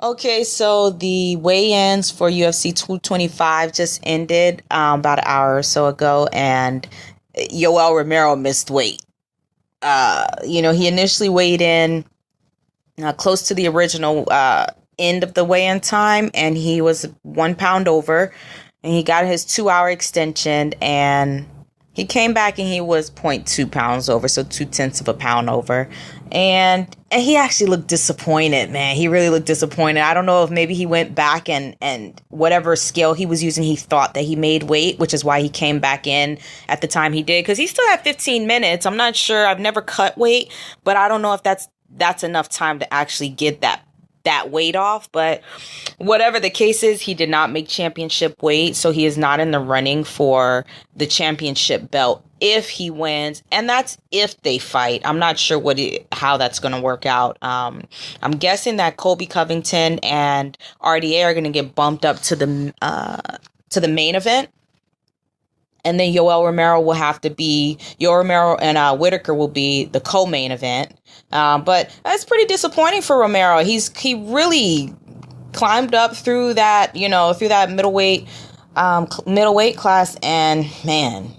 Okay, so the weigh-ins for UFC 225 just ended about an hour or so ago, and Yoel Romero missed weight. He initially weighed in close to the original end of the weigh-in time, and he was 1 pound over, and he got his 2 hour extension, and he came back and he was 0.2 pounds over, so 2/10 of a pound over. And he actually looked disappointed, man. He really looked disappointed. I don't know if maybe he went back and whatever scale he was using, he thought that he made weight, which is why he came back in at the time he did. Because he still had 15 minutes. I'm not sure. I've never cut weight, but I don't know if that's enough time to actually get that weight off. But whatever the case is, he did not make championship weight, so he is not in the running for the championship belt if he wins, and that's if they fight. I'm not sure how that's going to work out. I'm guessing that Colby Covington and RDA are going to get bumped up to the main event. And then Yoel Romero and Whitaker will be the co-main event. But that's pretty disappointing for Romero. He really climbed up through that middleweight class, and man,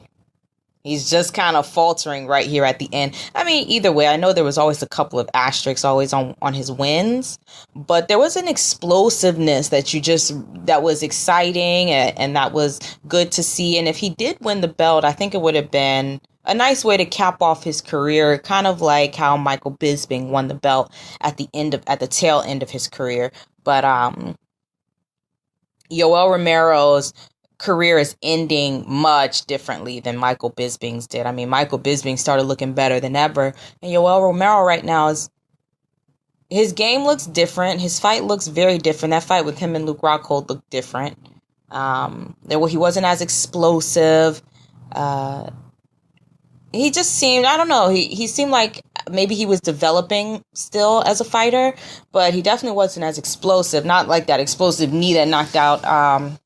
he's just kind of faltering right here at the end. I mean, either way, I know there was always a couple of asterisks always on his wins, but there was an explosiveness that was exciting, and that was good to see. And if he did win the belt, I think it would have been a nice way to cap off his career, kind of like how Michael Bisping won the belt at the tail end of his career. But Yoel Romero's career is ending much differently than Michael Bisping's did. I mean, Michael Bisping started looking better than ever, and Yoel Romero right now his game looks different. His fight looks very different. That fight with him and Luke Rockhold looked different. He wasn't as explosive. He just seemed, I don't know, he seemed like maybe he was developing still as a fighter, but he definitely wasn't as explosive. Not like that explosive knee that knocked out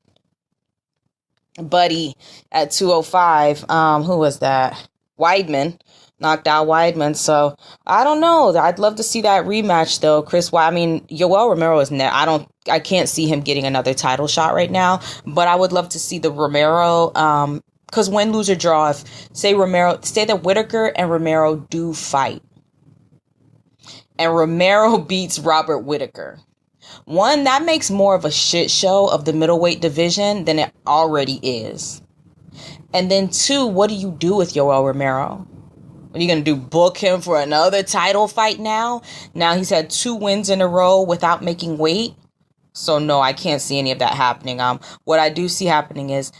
Buddy at 205. Who was that? Weidman. Knocked out Weidman. So I don't know. I'd love to see that rematch though. Yoel Romero is I can't see him getting another title shot right now, but I would love to see the Romero, because win, lose, or draw, say that Whitaker and Romero do fight, and Romero beats Robert Whitaker. One, that makes more of a shit show of the middleweight division than it already is. And then two, what do you do with Yoel Romero? What are you going to do? Book him for another title fight now? Now he's had 2 wins in a row without making weight. So no, I can't see any of that happening. What I do see happening is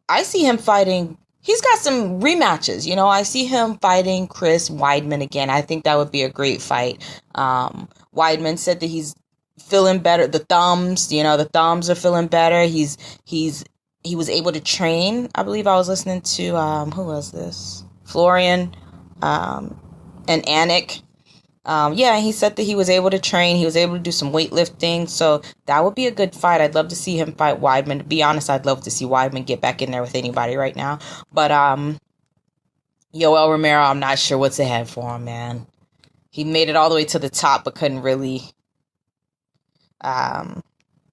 I see him fighting. He's got some rematches. I see him fighting Chris Weidman again. I think that would be a great fight. Weidman said that he's feeling better. The thumbs are feeling better. He was able to train. I believe I was listening to, who was this? Florian, and Anik. He said that he was able to train. He was able to do some weightlifting. So that would be a good fight. I'd love to see him fight Weidman. To be honest, I'd love to see Weidman get back in there with anybody right now. But Yoel Romero, I'm not sure what's ahead for him, man. He made it all the way to the top, but couldn't really...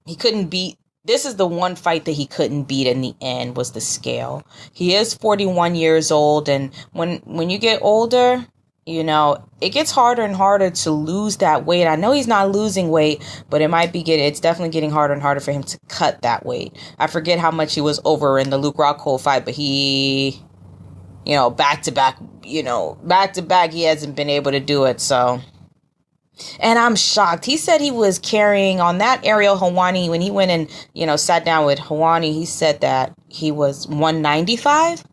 he couldn't beat... This is the one fight that he couldn't beat in the end, was the scale. He is 41 years old, and when you get older, it gets harder and harder to lose that weight. I know he's not losing weight, but it's definitely getting harder and harder for him to cut that weight. I forget how much he was over in the Luke Rockhold fight, but he, back to back, he hasn't been able to do it, so... And I'm shocked. He said he was carrying on that Ariel Helwani when he went and, sat down with Helwani. He said that he was 195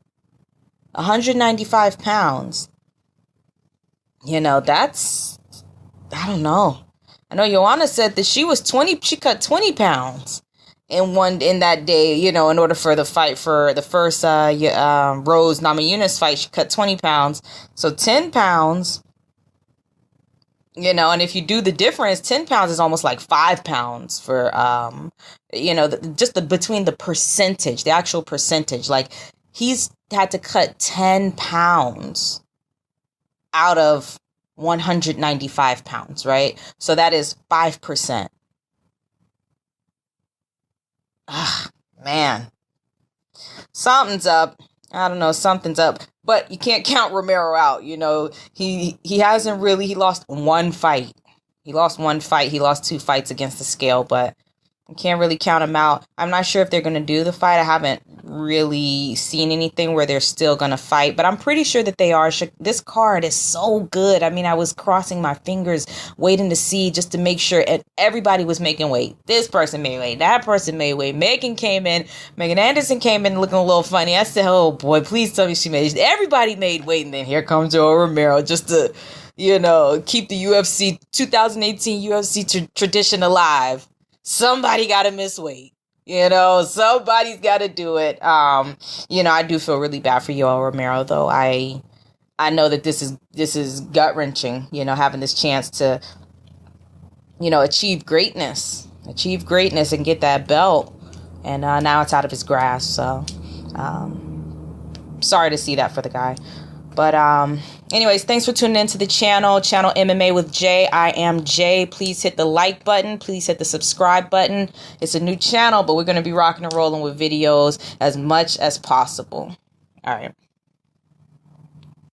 pounds. That's, I don't know. I know Joanna said that she cut 20 pounds in that day, in order for the fight for the first, Rose Namajunas fight, she cut 20 pounds. So 10 pounds. And if you do the difference, 10 pounds is almost like 5 pounds for, between the percentage, the actual percentage. Like, he's had to cut 10 pounds out of 195 pounds, right? So that is 5%. Man, something's up. I don't know, something's up. But you can't count Romero out. You know, he hasn't really, he lost one fight. He lost one fight. He lost 2 fights against the scale, but I can't really count him out. I'm not sure if they're going to do the fight. I haven't really seen anything where they're still going to fight, but I'm pretty sure that they are. This card is so good. I mean, I was crossing my fingers, waiting to see just to make sure, and everybody was making weight. This person made weight. That person made weight. Megan Anderson came in looking a little funny. I said, oh boy, please tell me she made it. Everybody made weight, and then here comes Yoel Romero just to, you know, keep the UFC 2018 UFC tradition alive. Somebody got to miss weight. You know, somebody's got to do it. You know, I do feel really bad for Yoel Romero, though. I know that this is gut wrenching. You know, having this chance to, you know, achieve greatness and get that belt, and now it's out of his grasp. So, sorry to see that for the guy. But anyways, thanks for tuning into the channel MMA with Jay. I am Jay. Please hit the like button. Please hit the subscribe button. It's a new channel, but we're going to be rocking and rolling with videos as much as possible. All right.